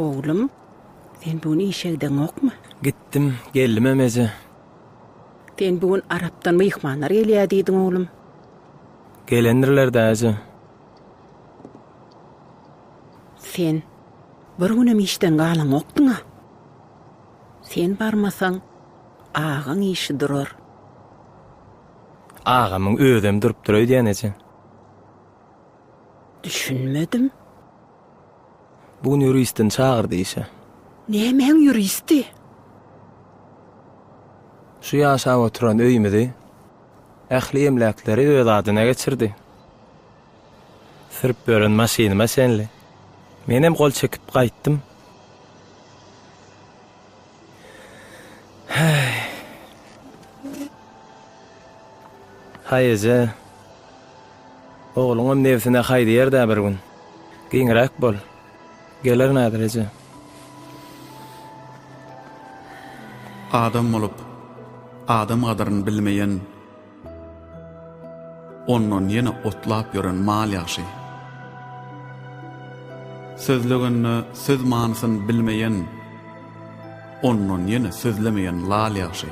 Oğlum, sen bunu işegden okma. Gittim, geldim emeze. Sen bugün Arap'tan mıyıkmanlar geliyadiydin oğlum. Gelendirler de azı. Sen bir günem işten galan oktun ha. Sen barmasan ağan işi durur. Ağamın ödem durup duruyor diyenece. Düşünmedim. Bugün yürüyüşten çağırdı işe. Nemen yürüyüsti? Şu yaşa oturan öymedi. Ähli emlakları öz adına geçirdi. Sırp börün maşinime senli. Menem kol çekip kayttım. Hayece. Oğlunum nefsine haydi yerde bir gün. Giňirak bol. Geler nadirece. Adam olup, adam qadrını bilmeyen, ondan yine otlap yören mal yaşy. Sözlügünni, söz manysyn bilmeyen, ondan yine sözlemeyen lal yaşy.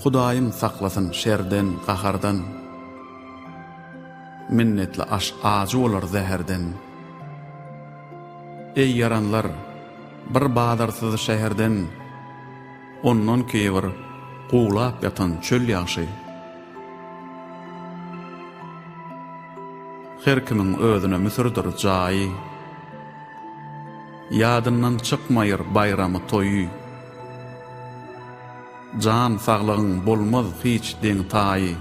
Hudaýym saklasın şerden, qahardan, minnetli aş acı olur zäherden. Ey yaranlar, bir badarsız şäherden, ondan keýbir gulap yatan çöl ýaşy. Her kimin özüne müsürdir jaýy, ýadyndan çykmaýar bayramy toýy. Can saglygyň bolmaz hiç deň taýy.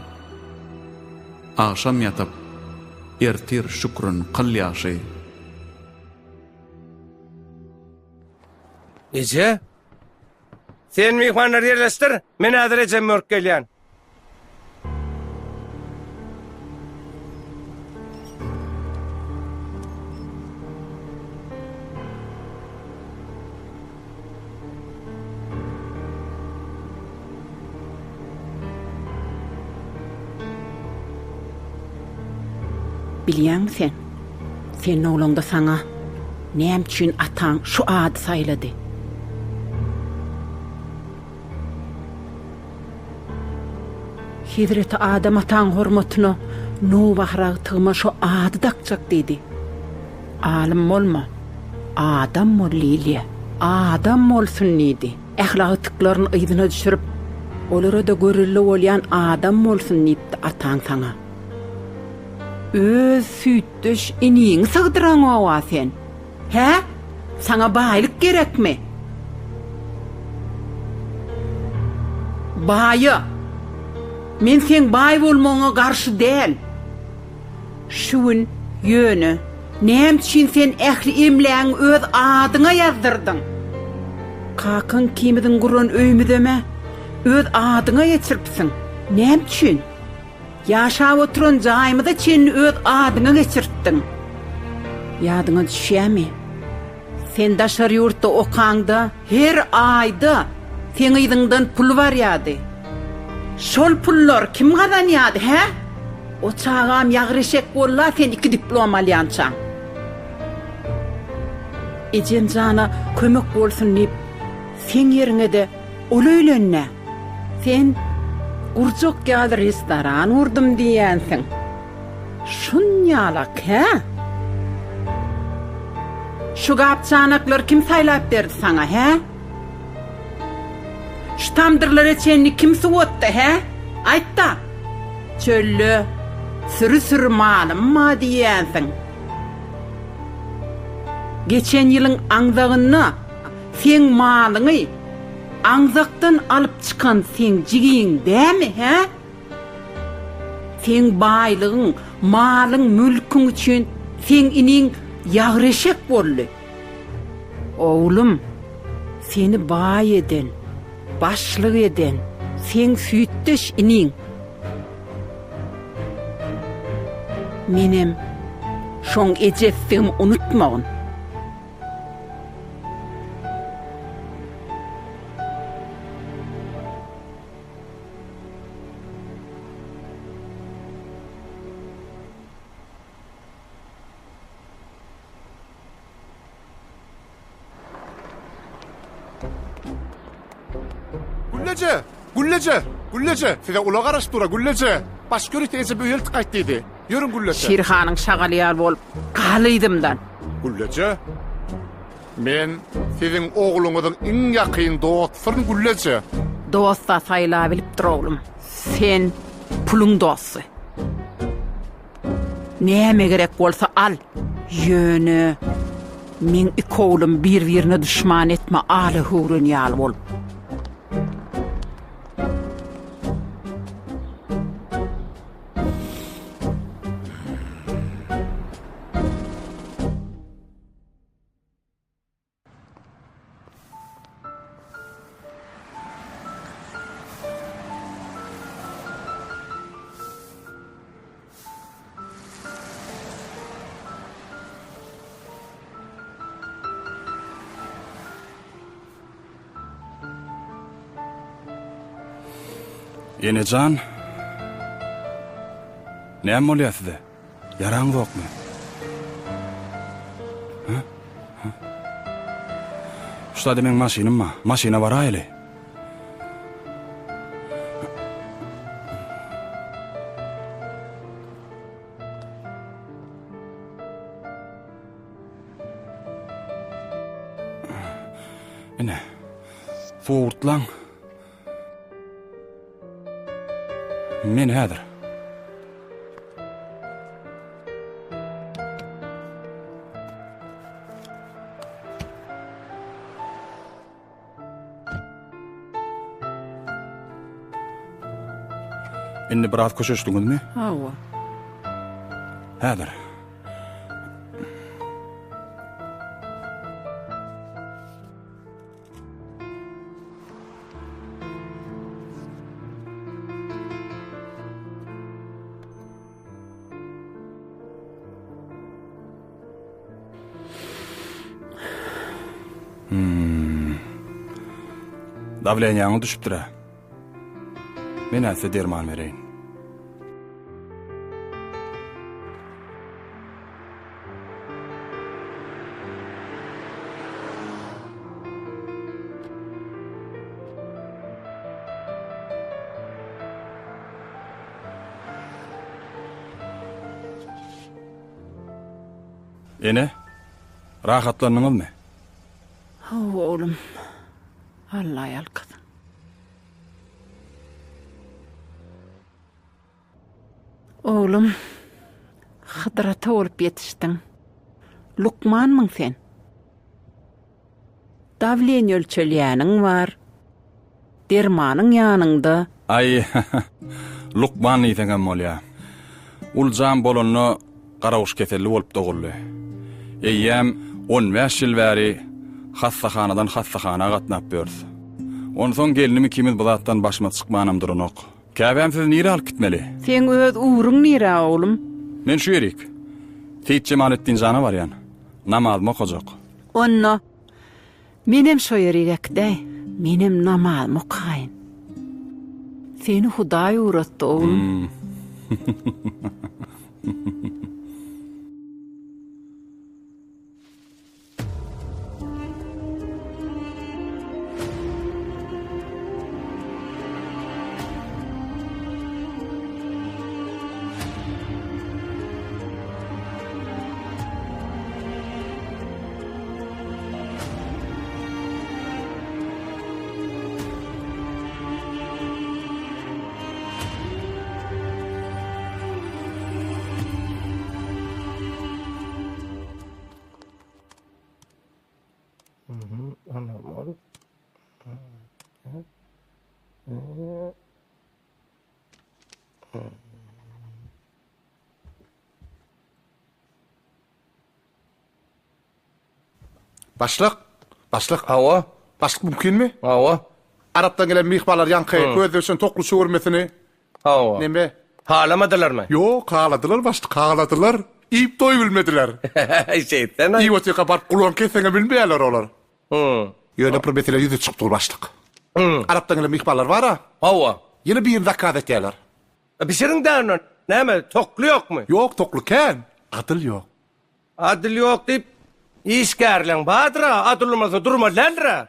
Akşam yatıp ertir şükrün kıl ýaşy. Ece? Sen mihmanları yerleştir, men hazır ecem mörk gelýän. Bilýän sen? Senin oğlunda sana näme üçin ataň şu ady saýlady? Hidreti adam ataň hormatyna nowahragy tygma şu ady dakjak dedi. Alim bolma, adam bollýly, adam bolsun nidi. Ählaky tıklaryny ýygyna düşürip, olara da görülle bolýan adam bolsun nipdi ataň sana. Öz süýtdüş iniň sygdyraň owa sen. He? Sana baýlyk gerekmi? Baýy. Men sen baý bolmaňa garşy däl. Şuň ýöne, näme üçin sen ähli emläň öz adyňa ýazdyrdyň? Kakyn kimidin guran öýmüdeme öz adyňa geçiripsiň. Näme üçin? Yaşap oturan jaýmyda çen öz adyňa geçirtdiň. Ýadyňa düşýärmi? Sen daşary ýurtda okaňda her aýda sen ýygyňdan pul barýady. Şol pullar kim gazanýady, he? O çağam ýagreşek bolla sen 2 diploma alýança. Ejen jana kömek bolsun diýip sen ýeriňe de ol öýlenne. Sen Urjak ýaly restoran urdum diýänsiň. Şunýalak, he? Şu gapçanaklar kim saýlap berdi sana, he? Şu tamdyrlar eçenni kim suwatdy, he? Aýtda. Çöllü, sürü malym ma diýänsiň. Geçen ýylyň aňzagyny, sen malyňy aňzakdan alyp çykan sen jigiň dämi, he? Sen baýlygyň, malyň, mülküň üçin sen iniň ýagreşek boldy. Oğlum, seni baý eden, başlyk eden, sen süýtdüş iniň. Menem şoň ejesdim unutmagyn. Güllece. Size ula garaşdyra Güllece. Baş görüp eze büyel tıkayt dedi. Yürün Güllece. Şirhanyň şagalyar bolup galyydymdan. Güllece. Men sizin oğluňyzyň iň ýakyn dostsyň Güllece. Dosta sayla bilip duralım. Sen pulun dosty. Näme gerek bolsa al. Ýöne men iki oğlum bir-birine düşman etme aly hurun ýaly bolup. Enecan. Näme bolýar sizde? Yaraň bokmy? Şurada men maşynam ma? Maşyna bara ele. Ene. Fuurtlaň. Men hädir. Indi biraz köşeşdiňizmi? Hawa. Hädir. Davlenýaňy düşüpdir. Men äse derman bereýin. Ene, rahatlanýyňyzmy? Hawa oğlum. Allah ýalkady. Oğlum, Hydrata olup yetiştin. Lukmanmyň sen. Davlen ölçelýäniň var. Dermanyň ýanynda. Ay, Lukman ýeteňem bolýar. Uljan bolany garawuş keselli bolup doguldy. Eýýem 15 ýyl bäri hassahanadan hassahana gatnap bördi. Onsoň gelinimi kimil bulatdan başyma çykmanam durunok. Käbäm siz nire alyp gitmeli? Sen öz uğruň nire oğlum? Men şu ýerik. Seyit Cemalettin jana barýan. Namazmy okajak. Onno. Menem şo ýerekde. Menem namazmy okaýyn. Seni Hudaý uğratdy oğlum. Başlyk. Hawa. Başlyk mümkinmi? Hawa. Arapdan gelen mihbarlar ýanky gözleşen toklu şöwürmesini. Hawa. Neme? Halamadylarmy? Yo, kağladılar başlyk, kağladılar. İp toy bilmediler. Şeytan. İwoteka bar kulon kesene bilmeýärler olar. Ýöne bir mesele ýüze çykypdy başlyk. Arapdan gelen mihbarlar bar ha. Hawa. Ýene bir zakat etýärler. Bişiriň däňden näme toklu ýokmy? Yok, toklu ken. Adyl yok. Adyl ýok diýip işgärleň badra, adylmasa durma ländra.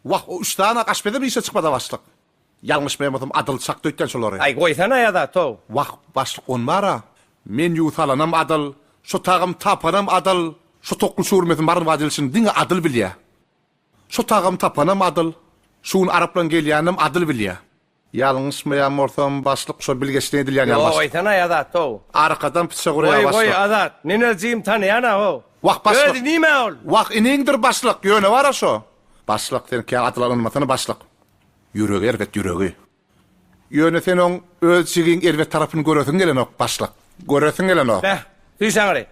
Wah, o 3 tane kaçmadı mı işe çıkmadı başlık. Yanlış memurum adıl çaktı ötken şolary. Ay koysana ya da to. Wah, başlık on mara. Men yusalanam adıl, şu tağım tapanam adıl, şu tokul şurmetin barın vazilsin dinge adıl bilýär. Şu tağım tapanam adıl, şuun Araplan gelýänim adıl bilýär. Yalnız mı yağmursam başlık şu bilgesine edilýän Yo yalnız. koysana ya da to. Arkadan pisse guraya Koy başlık. azat. Neneciğim tanıyana o. Wah, başlık. Öyle nime ol? Wah, iningdir başlık, yöne var şu. Başlık sen ki atılanılmasını başlık. Yüreği ervet yüreği. Yöne sen on öz sigin ervet tarafını görösün gelen ok başlık. Görösün gelen ok. Ne? Tüysen gari.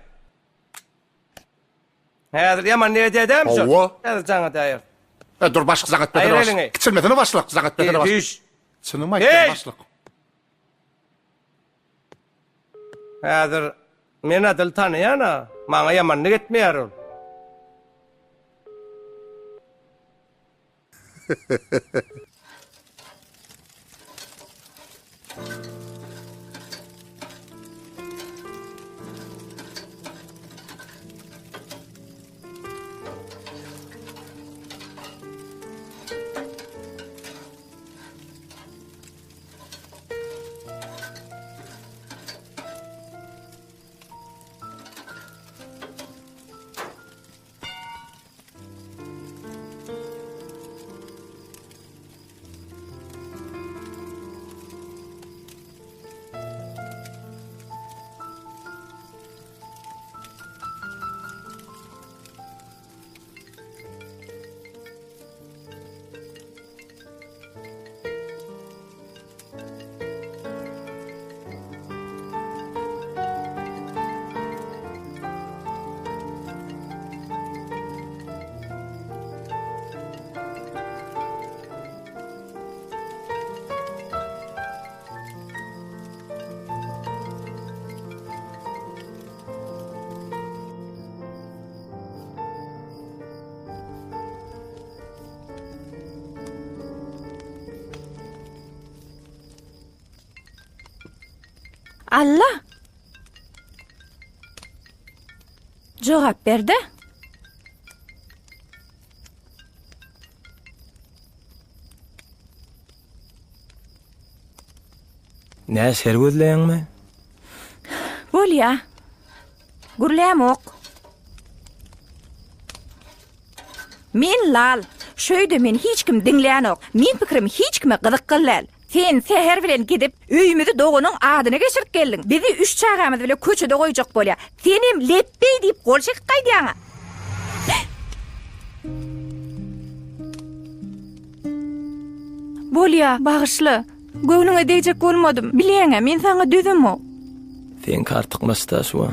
Hazır yaman ne edeyim şu? Ova. Hazır sana dayır. Dur başlık zangat bedene Hayır, başlık. elini. Kiçilmesine başlık, zangat bedene başlık. Tüyş. Sınıma Hey! gittin başlık. Hazır. Men adıl tanıyana. Bana yaman ne etmeyer. Allah. Cevap berdi. Ne ser gözleýäňmi? Bolýa. Gürlem ok. Men lal. Şöýde men hiç kim dinleýän ok. Men pikirim hiç kime gyzyk gylal. Sen seher bilen gidip öýümüzi dogunyň adyna geçirip geldiň. Bizi 3 çağamyz bilen köçede goýjak bolýar. Senim leppey diýip gol çekip gaýdýaňa. Bolýa, bagyşly. Göwnüňe dejek bolmadym. Bilýäňe, men saňa düzüm o. Sen kartıkmasda şu.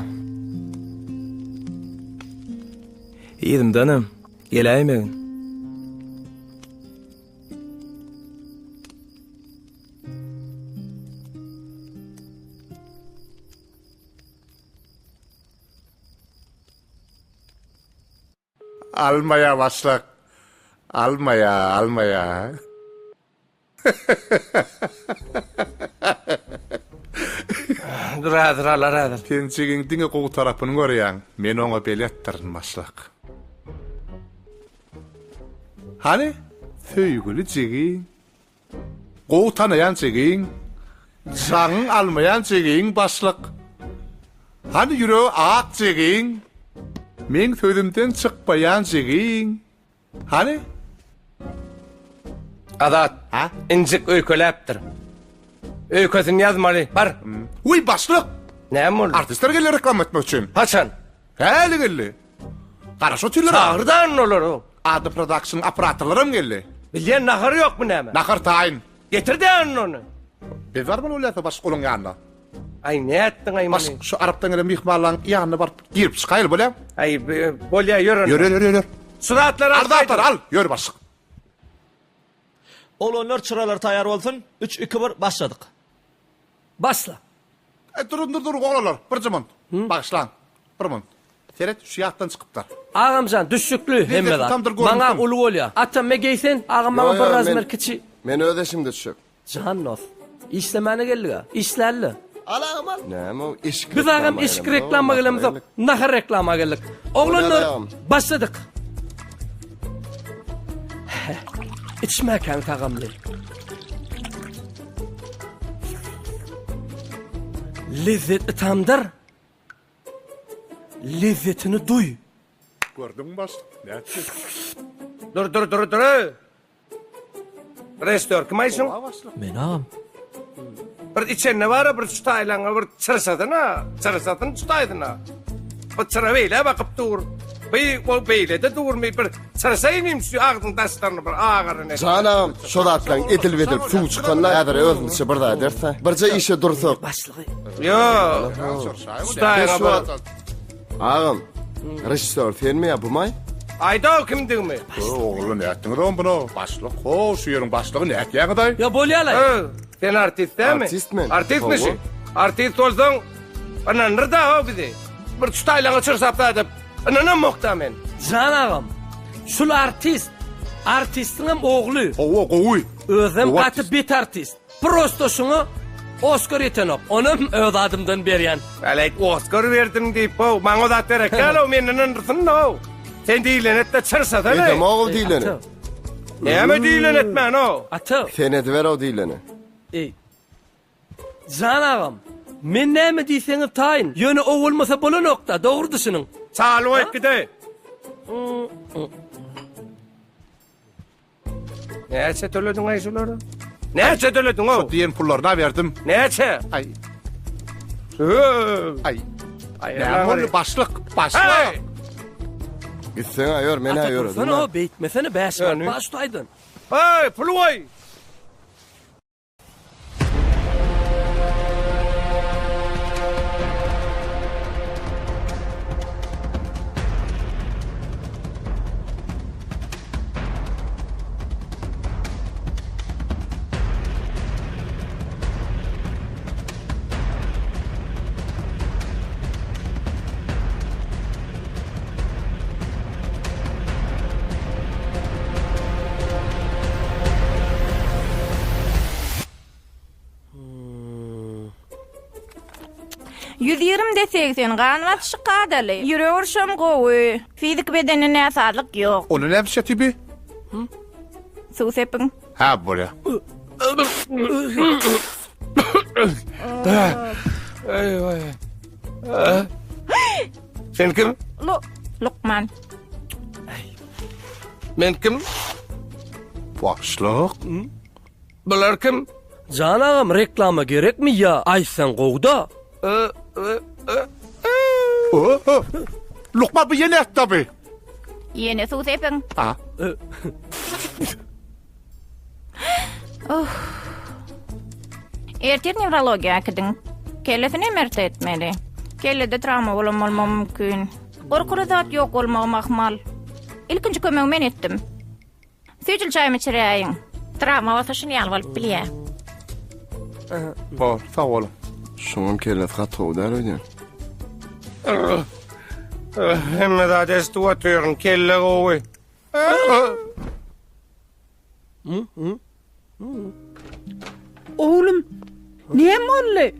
İyiydim danım. Geleyim. Almaya başlık. Almaya. Dur hazır. Sen sigin dinge qoğu tarapını görýäň. Men oňa beletdirin başlyk. Hani? Söýgüli sigin. Qoğu tanayan sigin. Saň almayan sigin başlyk. Hani ýüregi ak sigin. Men sözümden çykmayan sigin. Hani? Azat. Ha? İncik öyküläpdir. Öyküsini yazmaly. Bar. Uy başlyk. Näme boldy? Artistler gelir reklam etmek için. Haçan? Heli geldi. Karaşo tüller. Çağırdan olur o. Adı production aparatorlarım geldi. Bilýän nahar yok mu näme? Nakar tayin. Getirdi onu. Biz var mı öyle baş kolun yanına? Ay ne ettin ay Baş mani? şu Araptan gelen mihmallan yanına barıp girip çıkayıl böyle. Ay bolya yürün. Yürü. Suratları Arda al. Yürü baş. Olanlar çıralar tayar olsun. 3-2-1 başladık. Başla. Dur oğlanlar. Bir zaman. Başlan. Bir zaman. Seret şu yattan çıkıplar. Ağamcan düşüklü hemmeler. tamdır gördüm. Bana ulu bolya. Atam me geysen ağam bana bir razmer kiçi. Men öde şimdi düşüp. Cannos. İşlemene geldi. İşlerli. Alağım al. Näme o iş Biz ağam iş reklama gelemiz yok. Nahar reklama geldik. Oğlanlar Oynayalım. başladık. içmeken tagamly. Lezzetli tamdır. Lezzetini duy. Gördün mü başlık? Dur. Restör kim aysın? Men ağam. Bir içenne var, bir tutaylaňa, bir çırsatyna, tutaýdyna. Bu çıra beýle bakyp dur. Bu beýle de durmy, bir çyrsaýnym şu agdyň daşlaryny bir agaryny. Canım, şolatlan edilip suw çykanlar äder özünçe birda derse. Birce işe dursak. Başlygy. Yo. Tutaýga bir. Ağam, rejissör sen mi yapmay? Aýda kimdigmi? Oğlum ne ettin adam bunu? Başlık. O şu yerin başlığı ne etken aday? Ya bolýaly. Sen artist dämi? Artistmen. Artistmişi. Artist bolsaň, ana nerede o bizi? Bir tutaylaňa çyrsapda edip, ana mokta men. Can ağam. Şul artist. Artistin hem oğlu. O gowy. Özüm O katı bit artist. Prosto şunu Oscar yetenok. Onun öz adımdan berýän. Belek Oscar verdim diýip, o maňa da terek o menden nırtın no. Sen diýlen etde çyrsa da Edem ne? oğul dileni. Näme diýlen etmän o? Atı. Sen ediver o dileni. Can ağam. Men näme diýseňiz taýyn. Ýöne o bolmasa bolanokda, dogry düşünüň. Çalı ekde. Näçe töledin aýşulary? Näçe töledin o? Diyen pullarına verdim. Näçe? Ay. Ay. Ay. Ne oldu başlık? Başlık. Hey! Gitsen ayör, men ayör. Sana o beýtmesene bäş Yani. baş tutaýdyn. Hey, puluy. %20 desek sen ganmat şykadaly. Ýüreg urşam gowy. Fizik bedenine sağlyk ýok. Onu ne yapmış tibi? Suw sepin. Ha buraya. Sen kim? Lukman. Men kim? Başlık. Bular kim? Can ağam reklama gerekmi ya? Aýsan gowda. Lokma bir yeni et tabi. Ýene suw sepin. Ha. Ertir neurologiýa gidin. Kellesini emert etmeli. Kellede travma bolanmaly mümkin. Gorkuly zat ýok bolmagy mahmal. İlkinji kömek men etdim. Süýjül çaýmy içirýäň. Travma basyşyny ýaly bolup bilýär. Bol, sağ olun. Şoňam kellet hatry der öýdün. Hemme da destu atýaryn kelle gowy. Oğlum, näme boldy?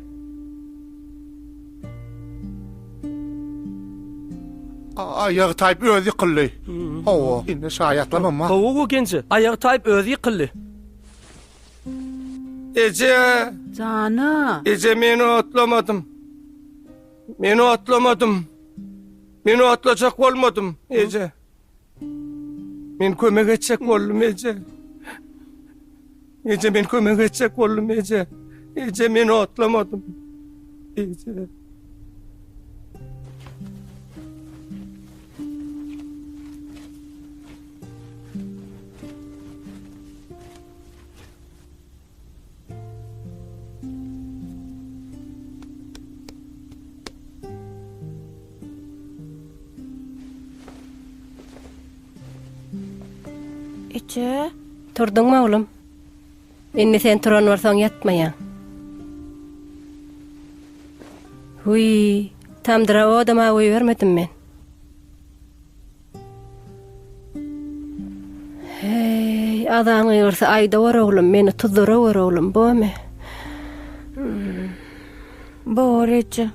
Ayağı tayip özü kıllı. Oo, inne şayatlamam ma. Gowu gençi aýagy taýyp özü ýykyldy. Ece, Cana. Ece meni atlamadım. Meni atlajak bolmadım, Ece. Men kömek etjek boldum, Ece. Ece men kömek etjek boldum, Ece. Ece meni atlamadım. Ece. Ece, Turdun mu oğlum? Indi sen turan varsan yatmayan. Huy, tamdıra o adama oy vermedim ben. Hey, adamı yorsa ayda var oğlum, beni tuzdura var oğlum, bu mu? bor Ece.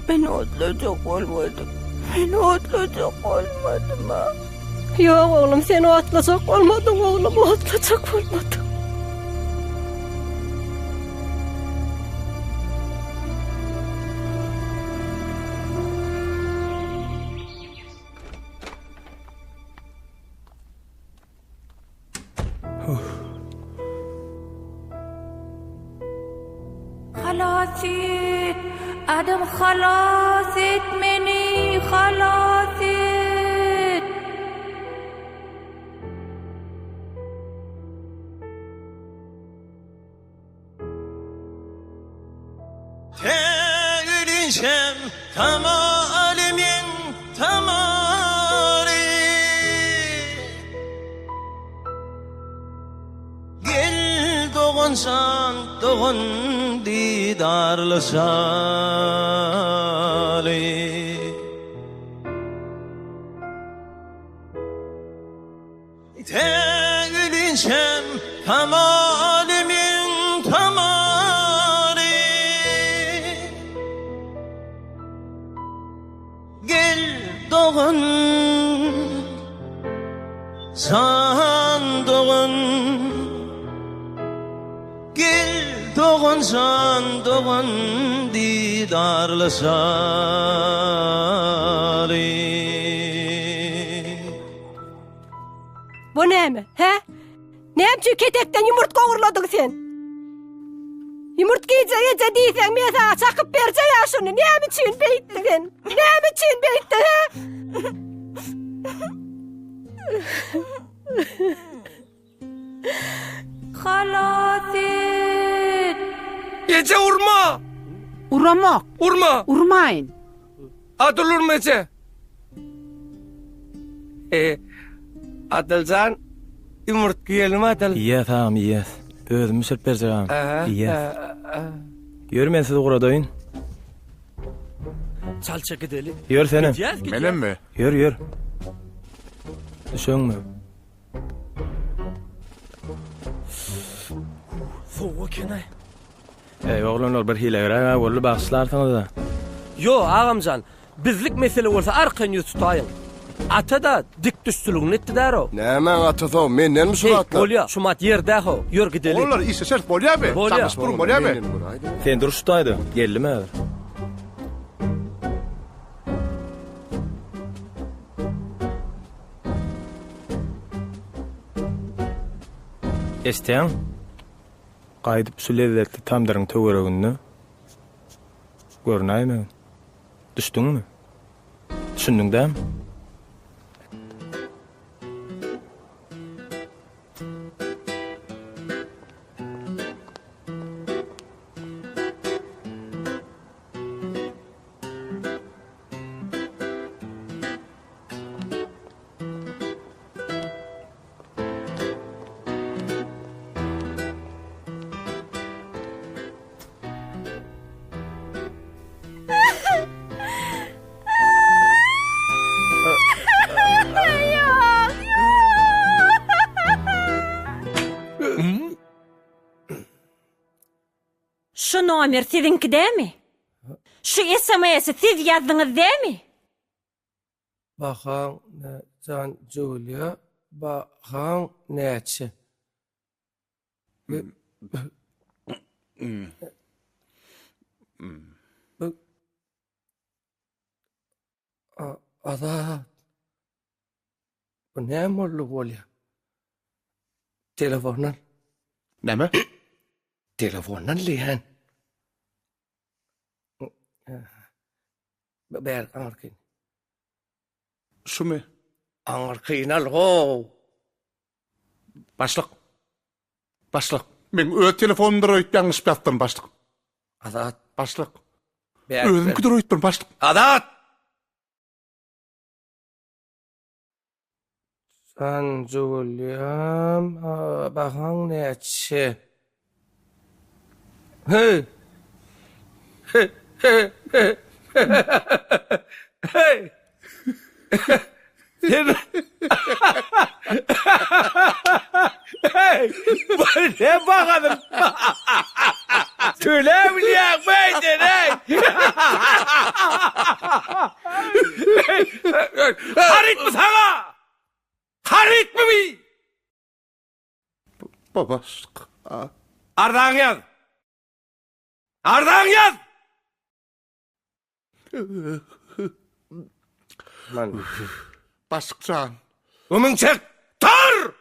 Ben otlayacak olmadım. Ben otlayacak olmadım ha. Yok oğlum sen o atlasak olmadın oğlum o atlasak olmadın. Halas et. Adam halas et beni. Halas et. Teğlinşem tamalimin tamali. Gel doğunsan doğun didarlaşali. Teğlinşem tamalimin tamali. Gel doğun san doğun. Gel doğun san doğun didarlaşali. Bu ne mi? He? Nemçi ketekten yumurtka uğurladın sen? Yumurtka yiyece değilsen ben sana çakıp berce ya şunu. Ne biçin beyittin sen? Ne biçin beyittin he? Halas et. Ece urma. Uramak, Urma. urmayın. Adıl urma Ece. Adılcan yumurtku yiyelim Adıl. İyi tamam iyi. Özümü sürp vereceğim. İyi. Yürü men sizi uğradayın. Çalça gidelim. Yürü senin. Menen mi? Yürü. Düşün mü? Soğuk kenay. Oğlanlar bir hile göre golü bağışlarsınız da. Yo ağamcan, bizlik mesele olsa arkan yüz tutayın. Ata da dik düştülüğün etti daro. Nämen atasa menden mi Hey, suratlar? bolya, şumat yer daho. Yür gidelim. Onlar ise sert bolya be. Bolya. Tanış burun bolya be. Sen duruştaydı. Geldi mi? Esteyan. Qaydıp sülezzetli tamdarın töweregini. Görnäými? Düşdüňmi? Düşündüňdämi? Şu nomer sizinki değil mi? Şu SMS'i siz yazdınız değil mi? Bakan ne can Julia. Bakan neçe. Ada. Bu ne morlu bolya? Telefonan. Näme? Telefonan lihan. Ber anarkin. Şumy? Anarkin algo. Başlyk. Men öz telefonumda öýtmäň ispatdan başlyk. Adat. Başlyk. Ber. Özüm kudur öýtmän başlyk. Adat. San Juliam. Bakan neçe. Hey. Sen... Hey, bu ne bakalım? Söyleyebiliyor muydun hey? Harit mı sana? Harit mı bir? Baba. Ardan yaz. Ardan yaz. Lan. Başkan. Umun çık. Tor!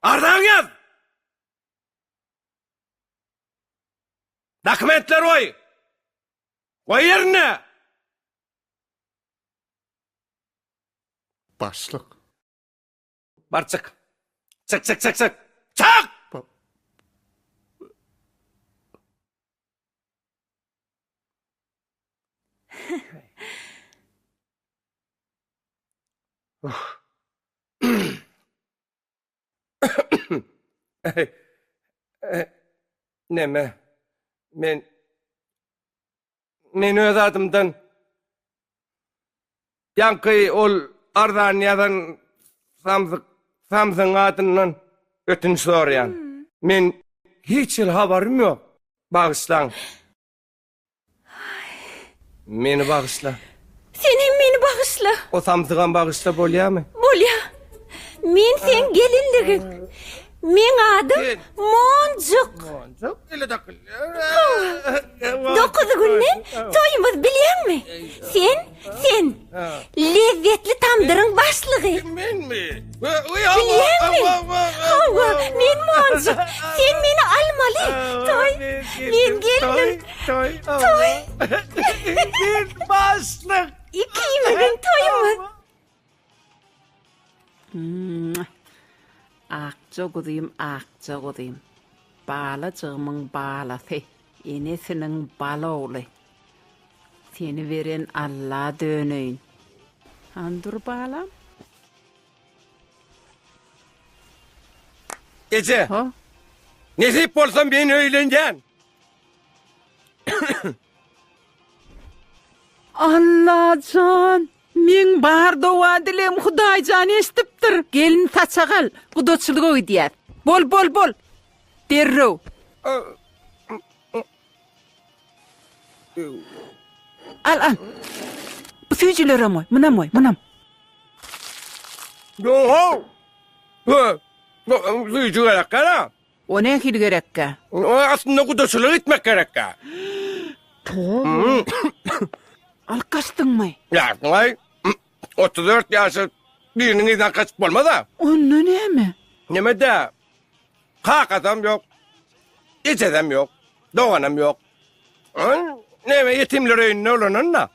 Ardan yaz. Dokumentler oy. Oy yerine. Başlık. Bar çık. Çık. Çık! Neme? Men öz adımdan yankı ol Ardanyadan Samsung adından ötünç sorayan. Men hiç haberim yok. Bağışlan. Meni bağışla. Senin meni bağışla. O Samsung'a bağışla bolya mı? Bolya. Men sen gelinligin. Men adım Moncuk. Moncuk. Öyle dakil. 9 günden toyumuz biliyor mi? Sen lezzetli tandırın başlığı. Men mi? Biliyor mi? Men Moncuk. Sen beni almalı. Toy. Men geldim. Toy. Bir başlık. 2 yılın toyumuz. Akça gudayım. Balacığımın balası. Enesinin baloğlu. Seni veren Allah döneyim. Handur balam? Gece. Ha? Nesip olsam beni öğleneceksin. Allah can. Men bar dova dilem Huday can estipdir. Gelin saçagal. Kudoçuluğa gidiyar. Bol. Derro. Al. Bu süycüler amoy. Munam. Yo. Suyucu gerek ha. O ne kil gerek ka? Aslında kudoçuluğa gitmek gerek ha. Al kaçtın mı? Ya ay 34 yaşı birinin izden kaçıp olmadı. Onu ne mi? Neme de kalk adam yok. Hiç adam yok. Doğanım yok. Neme yetimler önüne olanın da.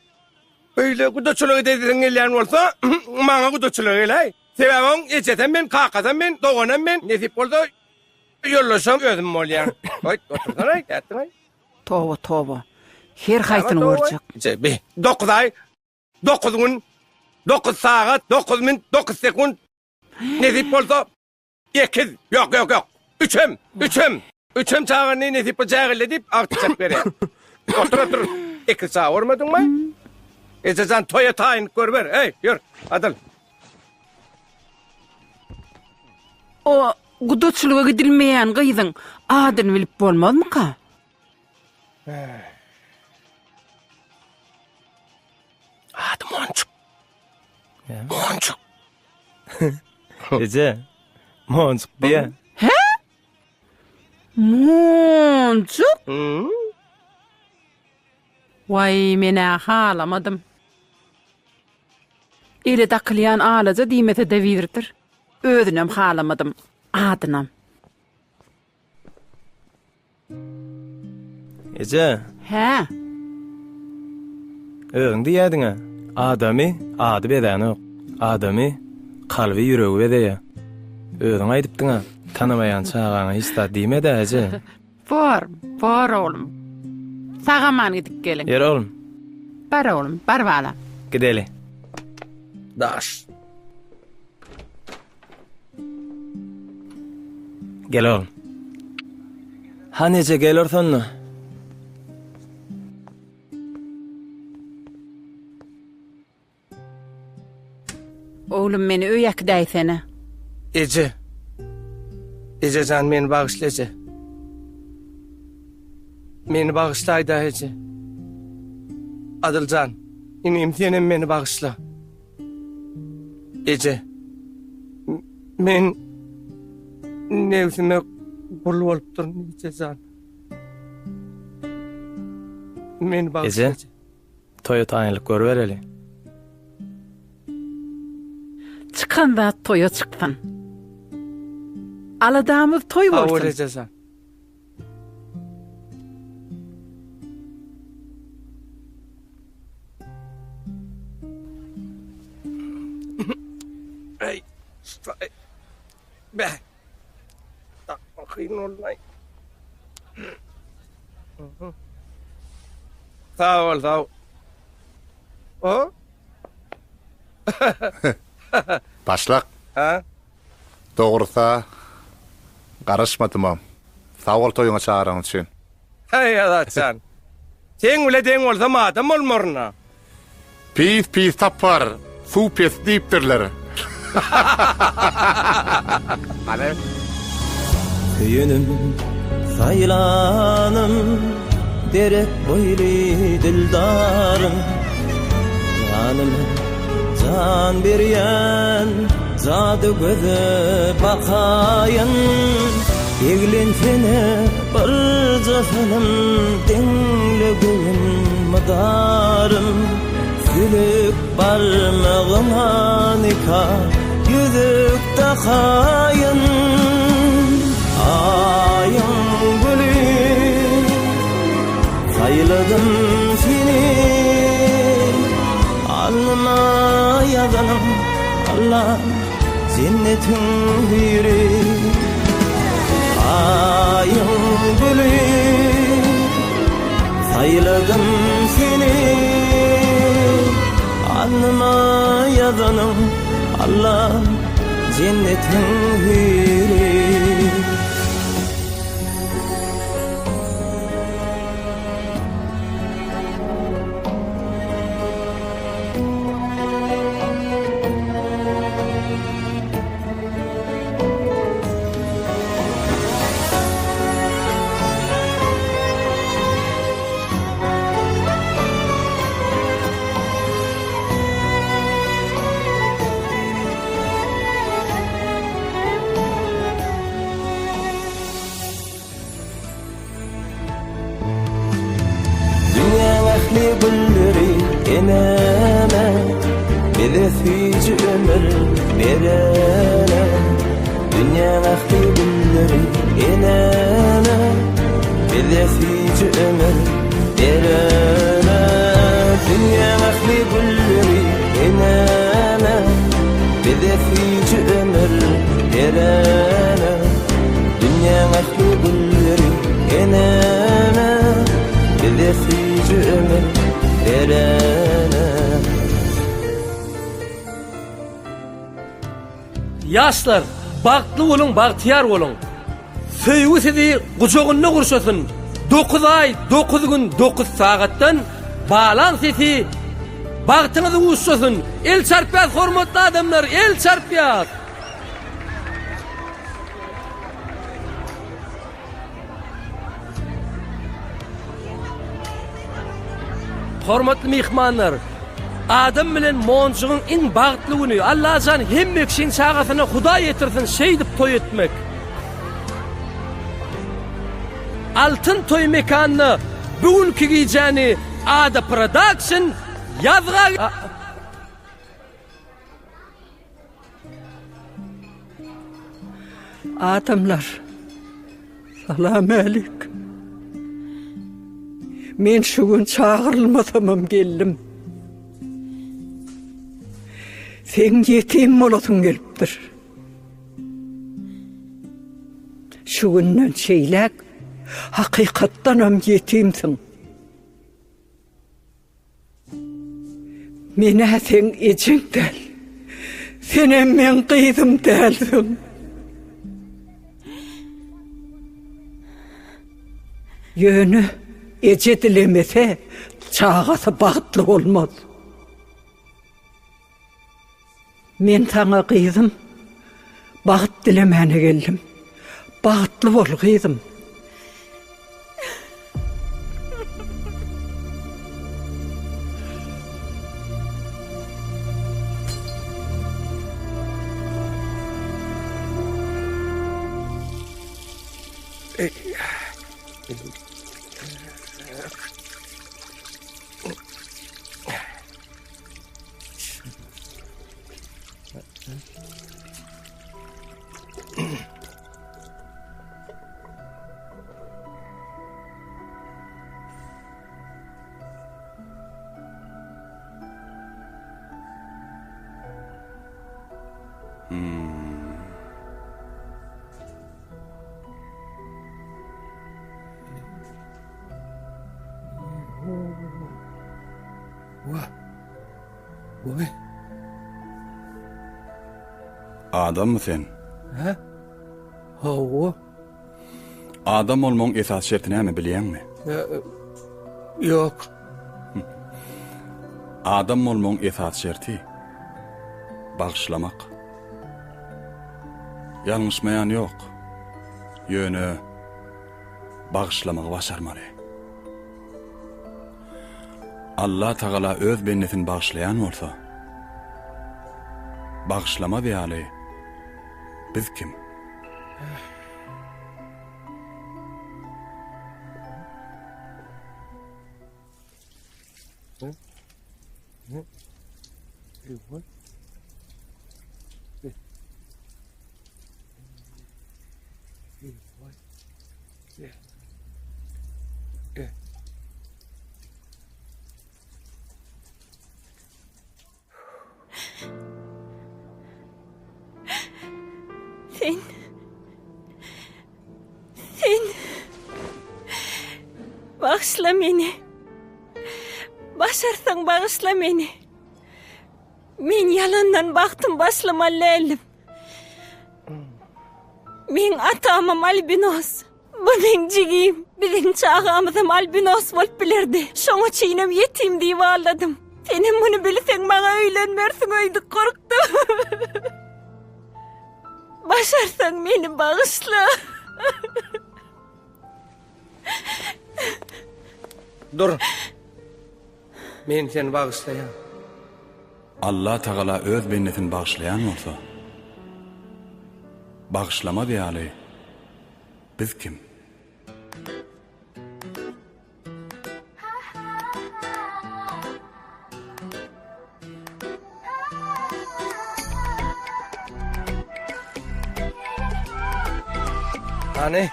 Öyle kudoçuluğu dediğin ilan olsa bana kudoçuluğu ilay. Sebebim hiç adam ben, kalk adam ben, doğanım ben. Nesip oldu yollaşam özüm ol yani. Oy otursana yattın ay. Tova. Her haytını vuracak. Bir 9 ay, 9 gün, 9 saat, 9 min, 9 sekund. Nesip olsa 2, yok. 3'üm çağırını nesip olacak edip artık veriyor. Otur. 2 saat vurmadın mı? Sen toya tayin gör ver. Hey, yürü, adıl. O kudoçuluğa gidilmeyen kıydın adını bilip bolmaz mı ka? Adı Moncuk. Moncuk. Ece. Moncuk diye. Moncuk? Vay mene halamadım. Ile dakılyan ağlaca dimete devirdir. Ödünem halamadım. Adınam. Ece. He? Öğün diyedin ha. Adamı adı beden yok. Adamı kalbi yüreği bedeye. Öğün aydıptın ha. Tanımayan çağağına hiç da dime de Ece. Var oğlum. Sağaman gidip gelin. Yer oğlum. Bar oğlum, bar vala. Gideli. Daş. Gel oğlum. Hanece gel ortanla. Oğlum meni öýek däýsene. Ece. Ececan meni bağışla Ece. Meni bağışlayda Ece. Adılcan, inim senem meni bağışla. Ece. Men nefsime kurulu olup durun Ececan. Meni bağışla Ece, toyu taýynlyk görbereli. Çıkan da toya çıktın. Aladağımız toy Avul bolsun. Ececan. Ay, ay, be. Tak bakayım olay. Sağ ol, sağ ol. O? Başlak, Ha? doğrusa karışmadımam. Sağ ol toyuna çağıran için. Hey Adacan. Sen öyle den olsa madem olmorna. Pis tapar, su pis deyipdirler. Hadi. Hüyünüm, saylanım, derek boyli dildarım. Canım, can berýän, zady göze bakayın. Eglentene bir jasanım, denlegin madarım. Sülük barmağıma nikah, yüzük takayın. Ayım gülüm, sayladım seni. Alnıma yazanım, Allah cennetin hiri. Ayım gülüm, sayladım seni. Alnıma yazanım, Allah cennetin hiri. Ehli gülleri eneme, bize füyücü ömür verene. Dünya ehli gülleri eneme, bize füyücü ömür verene. Dünya ehli gülleri eneme, bize füyücü ömür verene. Dünya ehli gülleri eneme, bize füyücü ömür verene. Yaşlar, baktlı olun, bahtiyar olun. Söýgü sizi gujogyny gurşasın. 9 ay, 9 gün, 9 sagatdan balan sesi bagtyňyzy uçşasın. El çarpýar hormatly adamlar, el çarpýar. Hormatly mihmanlar, adam bilen monçugyň iň bagtly güni Allahjan hemme kişiň çagasyna Huda ýetirsin şey dip toy etmek. Altın toy mekanyny bugünkü gijany Ada Production yazga Adamlar, salam alik. Men şu gün çağırılmasamam geldim. Sen yetim olasın gelipdir. Şu günden şeylek, hakikattanam yetimsin. Mene sen ecin del, senem men kıydım delsin. Yönü ece dilemese çağası bağıtlı olmaz. Men sana kıydım. Baht dilemene geldim. Bahtlı bol kıydım. Oy. Adam mı sen? Ha? Hawa. Adam olmağın esas şerti näme bilýän mi? Yok. Adam olmağın esas şerti bagşlamak. Yanlışmayan yok. Yönü bagşlamak başarmaly. Allah Taala öz bennetin bagşlayan bolsa, bagşlama diýäli. Biz kim? Sen bağışla beni. Başarsan bağışla beni. Men yalandan baktım başlamalı elim. Men atamam albinos. Bu men jigim. Bizim çağımızım albinos bolup bilirdi. Şoňa çiğnem yetim diýip ağladım. Senin bunu bilsen bana öýlenmersiň öýdük korktum. Başarsan beni bağışla. Dur. Men seni bağışlaýan. Allah Taala öz bennetin bagşlayan bolsa, bagşlama diýäli. Biz kim? Anne.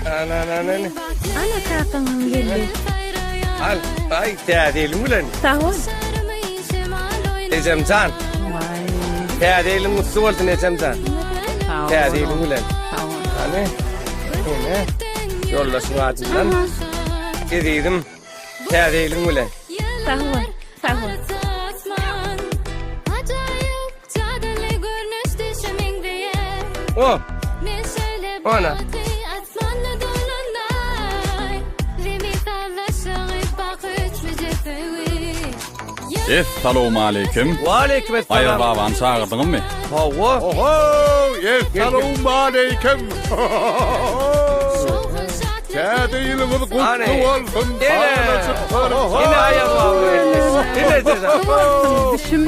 Ana. Ana kakaňam geldi. Al, ay täzelim bilen. Sağ ol. Ecemcan. Täzelim mutlu boldun Ecemcan. Täzelim bilen. Anne. Ne? Yoldaşyň adydan. Ededim. Täzelim bilen. Sağ ol. Sağ ol. O. Ana. Assalamu alaykum. Wa alaykum Aýa assalam. baban çağırdyňmy? Hawa. Oho, assalamu alaykum. Täzeýilimiz gutlu Anne. bolsun. Yine ayak bağlı. Yine ceza.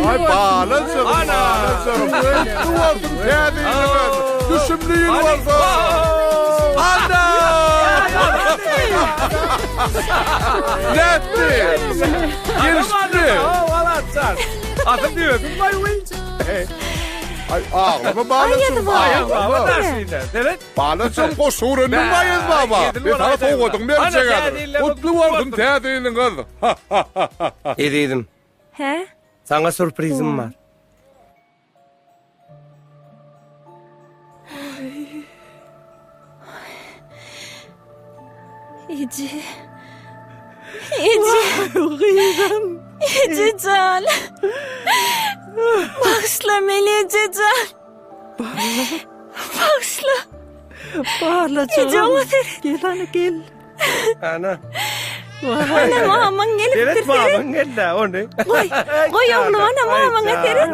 Ay bağlasın. Ana. Gutlu bolsun täzeýilimiz. Düşümlüýün bolsun. Ana. Nätti? Gelişdi. Valatsan. Adım diyorsun. Vay vay. Ay ağlama bağlasın. Ayak bağlı dersiydi. Evet. Bağlasın koşurunun bayız baba. Bir tarafa koydum ben çekerdim. Mutlu bolsun täzeýilimiz. Ededim. He? Sana sürprizim var. Ece. Ececan. Bağışla beni Ececan. Bağışla. Bağla Ece canım. ama Gel ana gel. Ana. Ana mamam gelipdir. Evet babam geldi onu. Koy oğlum ana mamam eterin.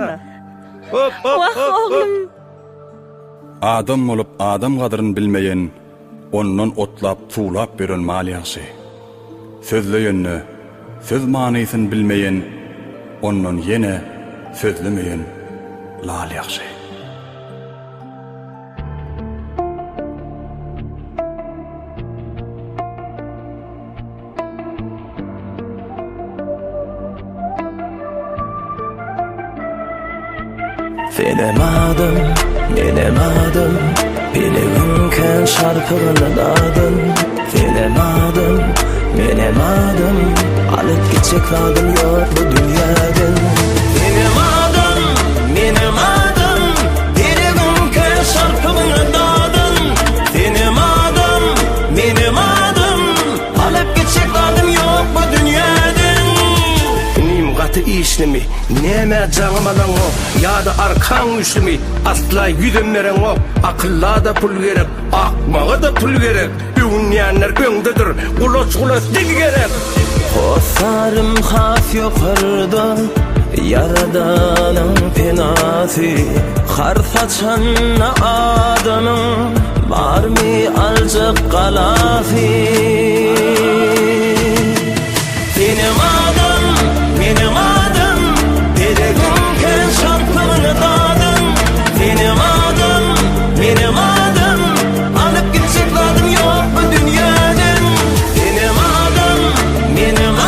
Hop hop Vah hop. oğlum. Adam olup adam kadırın bilmeyen, ondan otlap tuğlap beren maliyası. Sözlü yönünü, söz manysyn bilmeyen, ondan yine sözlemeyen laliyası. Benim adım, bileğimken çarpılın adım. Benim adım, alıp gidecek adım yok bu dünyadan. Benim adım, bileğimken çarpılın adım. Benim adım, alıp gidecek adım yok bu dünyadan. Nim katı işlemi, neme canımadan o, ya da arkan üçlemi, asla yüzümleren o, akılla da pul gerek, akmağa da pul gerek, ünleyenler öndedir, kulos digi gerek. Korkarım haf yukarıda, Yaradanın penası. Kar saçan adamın var mı alacak galafi? Benim adım, bileğimken çarpılın adım. Benim adım, alıp gidecek adım yok bu dünyadan. Benim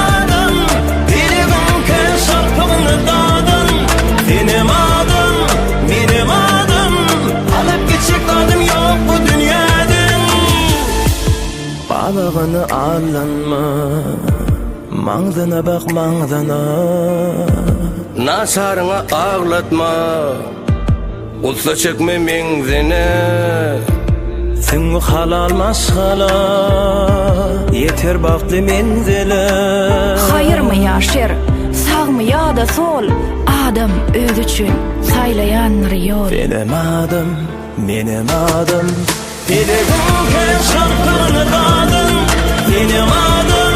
adım, bileğimken çarpılın adım. Benim adım, alıp gidecek adım yok bu dünyadan. Balığını allanma, mağdana bak mağdana. Nasarına ağlatma, olsa çekme menzine. Sen halal mashala, yeter baktı menzile. Hayır mı yaşır, sağ mı ya da sol, adam öz üçün saylayan yol. Benim adım, bileğimken çarpılın adım. Benim adım,